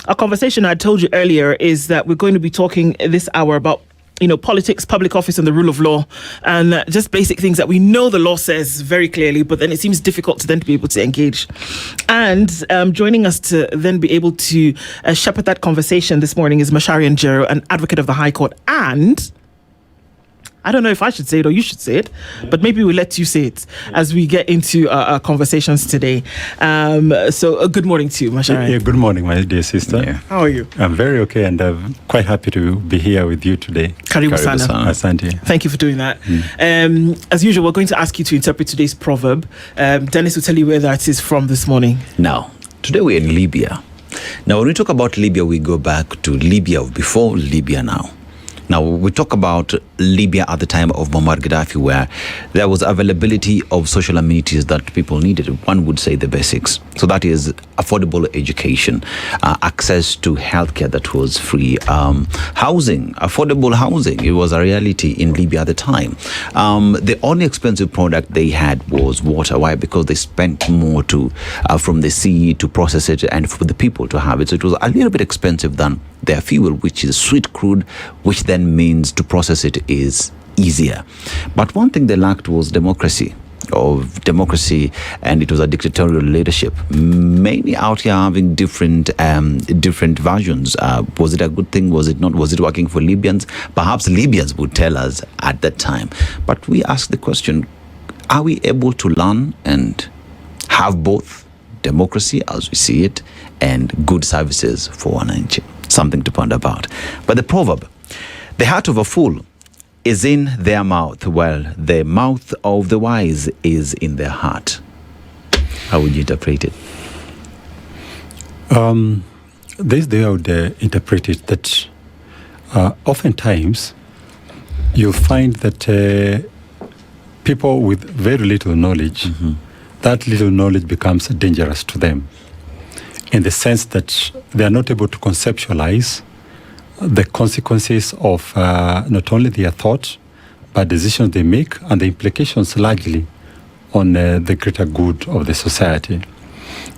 our conversation I told you earlier is that we're going to be talking this hour about politics, public office, and the rule of law, and just basic things that we know the law says very clearly, but then it seems difficult to then be able to engage. And joining us to then be able to shepherd that conversation this morning is Macharia Njeru, an advocate of the High Court, and I don't know if I should say it or you should say it, but maybe we'll let you say it as we get into our conversations today. So good morning to you, Macharia. Yeah, good morning, my dear sister. Yeah. How are you? I'm very okay, and I'm quite happy to be here with you today. Karibu sana. Asante. Thank you for doing that. As usual, we're going to ask you to interpret today's proverb. Dennis will tell you where that is from this morning. Now, today we're in Libya. Now, when we talk about Libya, we go back to Libya before Libya now. Now, we talk about Libya at the time of Muammar Gaddafi, where there was availability of social amenities that people needed. One would say the basics. So that is affordable education, access to healthcare that was free, housing, affordable housing. It was a reality in Libya at the time. The only expensive product they had was water. Why? Because they spent more from the sea to process it and for the people to have it. So it was a little bit expensive than their fuel, which is sweet crude, which then means to process it is easier. But one thing they lacked was democracy, and it was a dictatorial leadership. Many out here having different versions. Was it a good thing? Was it not? Was it working for Libyans? Perhaps Libyans would tell us at that time. But we ask the question, are we able to learn and have both democracy as we see it and good services for one nation? Something to ponder about. But the proverb, the heart of a fool is in their mouth, while the mouth of the wise is in their heart. How would you interpret it? This day I would interpret it that oftentimes you'll find that people with very little knowledge, that little knowledge becomes dangerous to them, in the sense that they are not able to conceptualize the consequences of not only their thought, but decisions they make and the implications largely on the greater good of the society.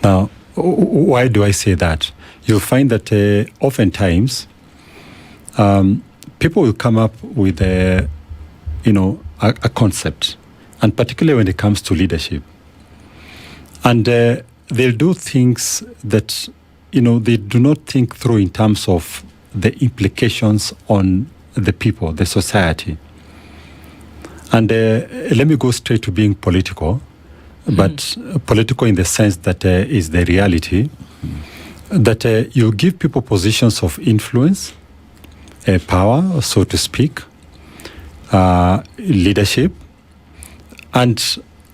Now, why do I say that? You'll find that oftentimes people will come up with a concept, and particularly when it comes to leadership. And they'll do things that, they do not think through in terms of the implications on the people, the society. And let me go straight to being political, but political in the sense that is the reality, that you give people positions of influence, power, so to speak, leadership, and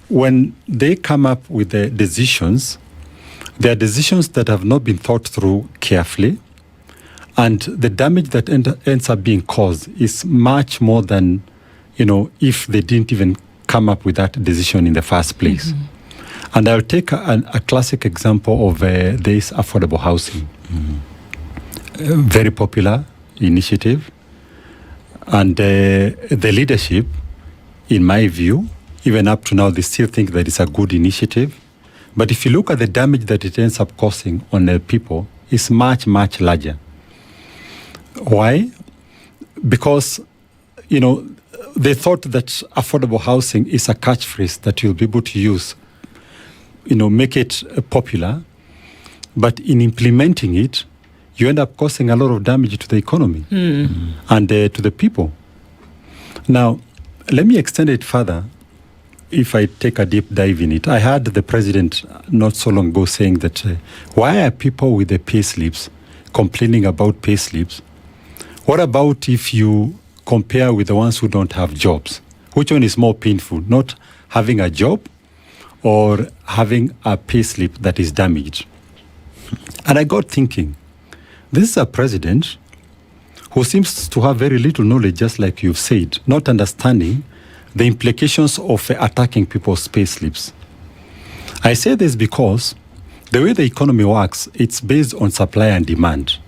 when they come up with the decisions, they are decisions that have not been thought through carefully, and the damage that ends up being caused is much more than, if they didn't even come up with that decision in the first place. And I'll take a classic example of this affordable housing. Very popular initiative, and the leadership, in my view, even up to now, they still think that it's a good initiative. But if you look at the damage that it ends up causing on the people, it's much, much larger. Why? Because, they thought that affordable housing is a catchphrase that you'll be able to use, make it popular. But in implementing it, you end up causing a lot of damage to the economy and to the people. Now, let me extend it further. If I take a deep dive in it, I heard the president not so long ago saying that why are people with the pay slips complaining about pay slips? What about if you compare with the ones who don't have jobs? Which one is more painful, not having a job or having a pay slip that is damaged? And I got thinking, this is a president who seems to have very little knowledge, just like you've said, not understanding the implications of attacking people's pay slips. I say this because the way the economy works, it's based on supply and demand.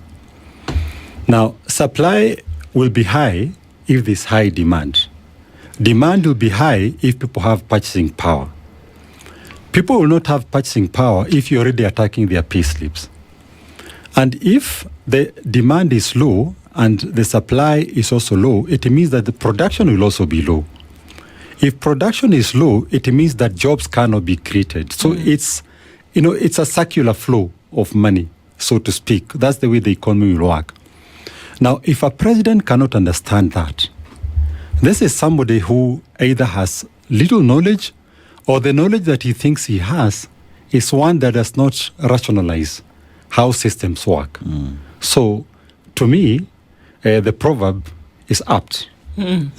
Now, supply will be high if there's high demand. Demand will be high if people have purchasing power. People will not have purchasing power if you're already attacking their pay slips. And if the demand is low and the supply is also low, it means that the production will also be low. If production is low, it means that jobs cannot be created. So it's a circular flow of money, so to speak. That's the way the economy will work. Now, if a president cannot understand that, this is somebody who either has little knowledge or the knowledge that he thinks he has is one that does not rationalize how systems work. So, to me, the proverb is apt. And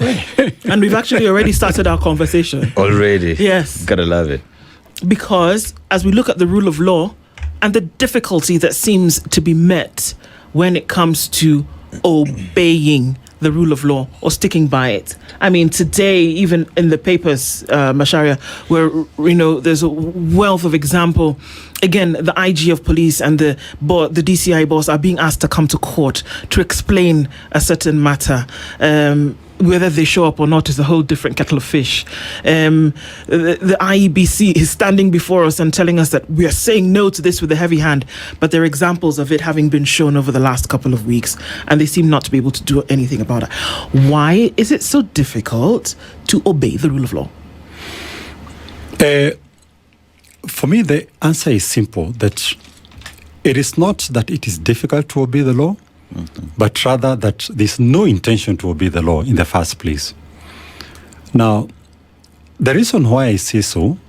we've actually already started our conversation. Already. Yes. Gotta love it. Because as we look at the rule of law and the difficulty that seems to be met when it comes to obeying the rule of law or sticking by it. I mean, today, even in the papers, Macharia, where, there's a wealth of example. Again, the IG of police and the DCI boss are being asked to come to court to explain a certain matter. Whether they show up or not is a whole different kettle of fish. The IEBC is standing before us and telling us that we are saying no to this with a heavy hand, but there are examples of it having been shown over the last couple of weeks, and they seem not to be able to do anything about it. Why is it so difficult to obey the rule of law? For me, the answer is simple, that it is not that it is difficult to obey the law, but rather that there's no intention to obey the law in the first place. Now, the reason why I say so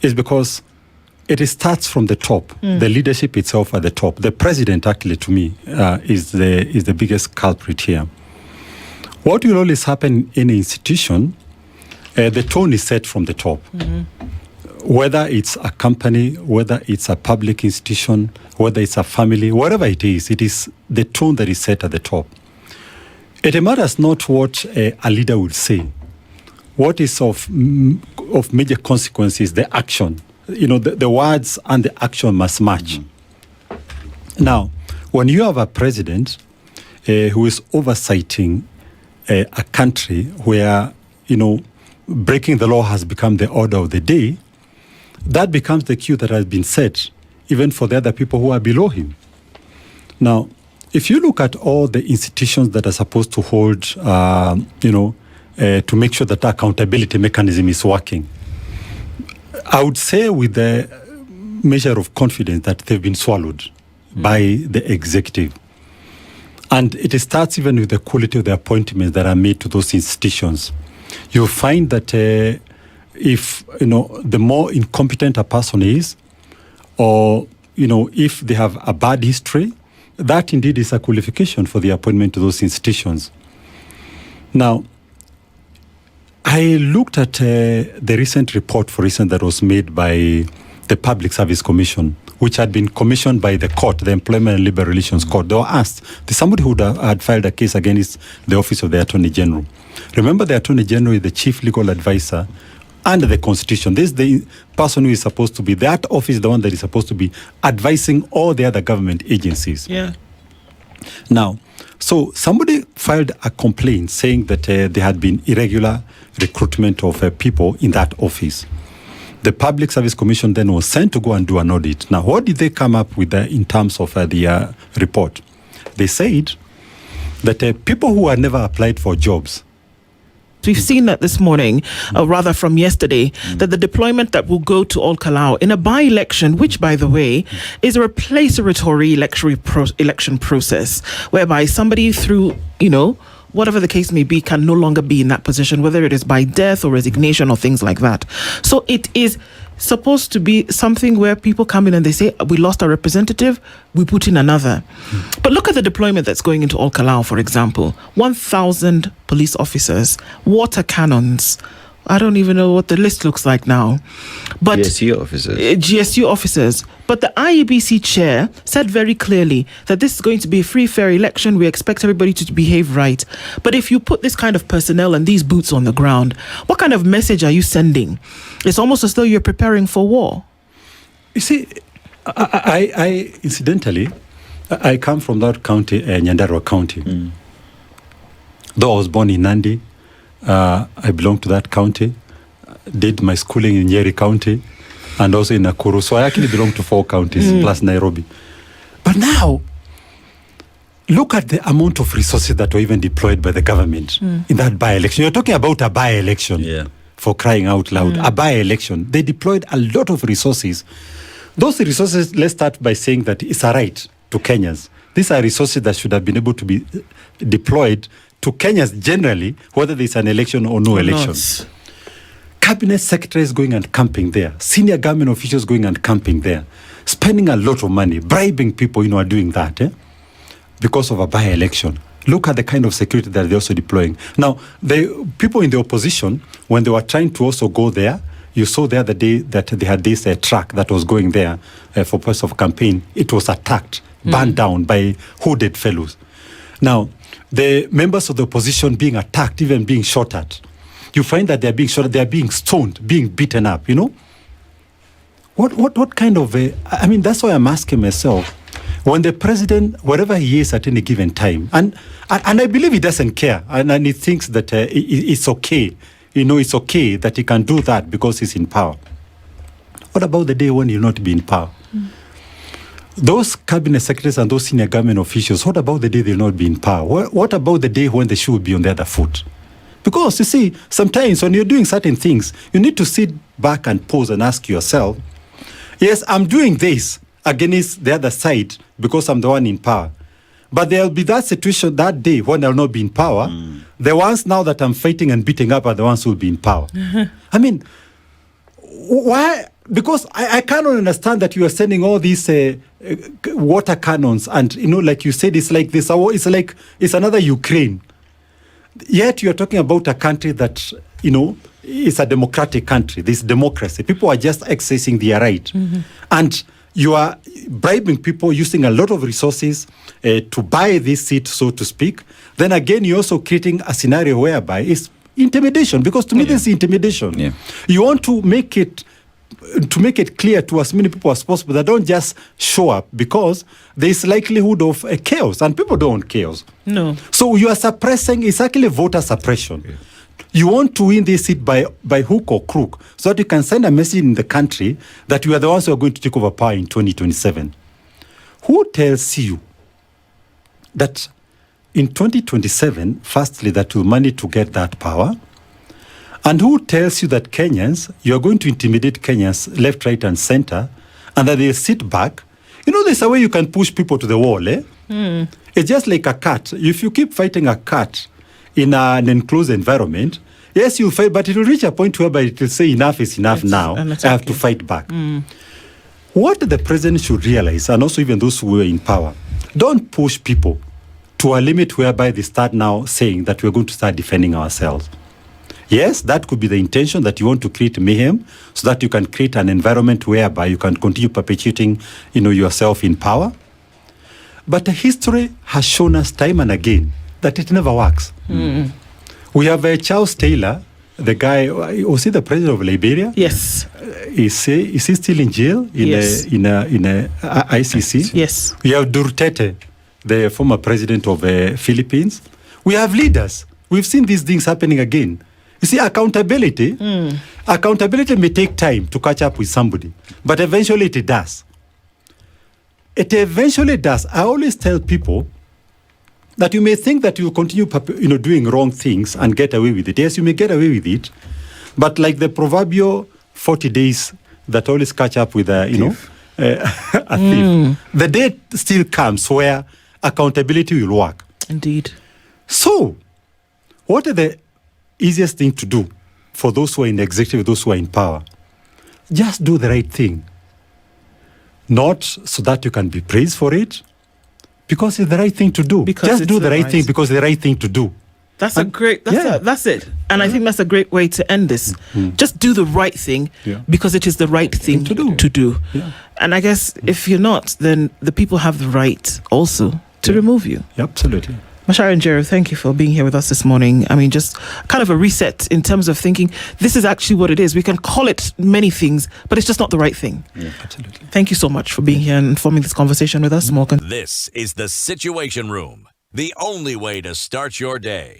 is because it starts from the top, the leadership itself at the top. The president, actually, to me, is the biggest culprit here. What will always happen in an institution, the tone is set from the top. Whether it's a company, whether it's a public institution, whether it's a family, whatever it is the tone that is set at the top. It matters not what a leader will say. What is of major consequences, the action. The words and the action must match. Now, when you have a president who is oversighting a country where, breaking the law has become the order of the day, that becomes the cue that has been set, even for the other people who are below him. Now, if you look at all the institutions that are supposed to hold, to make sure that the accountability mechanism is working, I would say with the measure of confidence that they've been swallowed by the executive. And it starts even with the quality of the appointments that are made to those institutions. You'll find that if the more incompetent a person is, or if they have a bad history, that indeed is a qualification for the appointment to those institutions. Now, I looked at the recent report, for instance, that was made by the Public Service Commission, which had been commissioned by the court, the Employment and Labor Relations Court. They were asked, somebody who had filed a case against the Office of the Attorney General. Remember, the Attorney General is the chief legal advisor under the Constitution. This is the person who is supposed to be, that office is the one that is supposed to be advising all the other government agencies. Yeah. Now, so somebody filed a complaint saying that there had been irregular recruitment of people in that office. The Public Service Commission then was sent to go and do an audit. Now, what did they come up with in terms of the report? They said that people who had never applied for jobs. We've seen that this morning, or rather from yesterday, that the deployment that will go to Olkalau in a by-election, which, by the way, is a replacatory election process, whereby somebody through, whatever the case may be, can no longer be in that position, whether it is by death or resignation or things like that. So it is supposed to be something where people come in and they say, we lost our representative, we put in another. But look at the deployment that's going into Olkalau, for example. 1,000 police officers, water cannons. I don't even know what the list looks like now. But GSU officers. But the IEBC chair said very clearly that this is going to be a free, fair election. We expect everybody to behave right. But if you put this kind of personnel and these boots on the ground, what kind of message are you sending? It's almost as though you're preparing for war. You see, I incidentally, I come from that county, Nyandarua County. Though I was born in Nandi, I belong to that county, did my schooling in Nyeri County and also in Nakuru. So I actually belong to 4 counties plus Nairobi. But now, look at the amount of resources that were even deployed by the government in that by-election. You're talking about a by-election. Yeah. For crying out loud, a by-election. They deployed a lot of resources. Those resources, let's start by saying that it's a right to Kenyans. These are resources that should have been able to be deployed to Kenyans generally, whether there's an election or no election. Not. Cabinet secretaries going and camping there. Senior government officials going and camping there. Spending a lot of money, bribing people, are doing that, because of a by-election. Look at the kind of security that they're also deploying. Now, the people in the opposition, when they were trying to also go there, you saw the other day that they had this truck that was going there for purpose of campaign. It was attacked, burned down by hooded fellows. Now, the members of the opposition being attacked, even being shot at, you find that they're being shot at, they're being stoned, being beaten up, What kind of that's why I'm asking myself, when the president, wherever he is at any given time, and I believe he doesn't care, and he thinks that it's okay, it's okay that he can do that because he's in power. What about the day when he'll not be in power? Those cabinet secretaries and those senior government officials, what about the day they'll not be in power? What about the day when the shoe will be on the other foot? Because, you see, sometimes when you're doing certain things, you need to sit back and pause and ask yourself, yes, I'm doing this against the other side because I'm the one in power. But there'll be that situation that day when I'll not be in power. The ones now that I'm fighting and beating up are the ones who will be in power. Why? Because I cannot understand that you are sending all these water cannons and, like you said, it's like this. It's another Ukraine. Yet you're talking about a country that, is a democratic country. There's democracy. People are just accessing their right. And you are bribing people, using a lot of resources to buy this seat, so to speak. Then again, you're also creating a scenario whereby it's intimidation, because to me, this is intimidation. Yeah. You want to make it clear to as many people as possible that don't just show up, because there's likelihood of chaos, and people don't want chaos. No. So you are suppressing, it's actually voter suppression. Yeah. You want to win this seat by hook or crook, so that you can send a message in the country that you are the ones who are going to take over power in 2027. Who tells you that in 2027, firstly, that you manage to get that power? And who tells you that Kenyans, you are going to intimidate Kenyans left, right, and center, and that they sit back? There's a way you can push people to the wall, It's just like a cat. If you keep fighting a cat in an enclosed environment, yes, you'll fight, but it will reach a point whereby it will say enough is enough now. I have to fight back. What the president should realize, and also even those who are in power, don't push people to a limit whereby they start now saying that we're going to start defending ourselves. Yes, that could be the intention, that you want to create mayhem so that you can create an environment whereby you can continue perpetuating, yourself in power. But the history has shown us time and again that it never works. We have Charles Taylor, the guy, was he the president of Liberia? Yes. Is he still in jail in ICC? Yes. We have Duterte, the former president of Philippines. We have leaders. We've seen these things happening again. You see, accountability may take time to catch up with somebody, but eventually it does. It eventually does. I always tell people that you may think that you continue doing wrong things and get away with it. Yes, you may get away with it, but like the proverbial 40 days that always catch up with a thief, the day still comes where accountability will work. Indeed. So, what are the easiest thing to do for those who are in the executive, those who are in power? Just do the right thing. Not so that you can be praised for it, because it's the right thing to do. Just do the right thing because it's the right thing to do. That's it. And I think that's a great way to end this. Just do the right thing because it is the right thing to do. Yeah. And I guess if you're not, then the people have the right also to remove you. Yeah, absolutely. Macharia Njeru, thank you for being here with us this morning. I mean, just kind of a reset in terms of thinking this is actually what it is. We can call it many things, but it's just not the right thing. Yeah, absolutely. Thank you so much for being here and forming this conversation with us, Morgan. This is the Situation Room, the only way to start your day.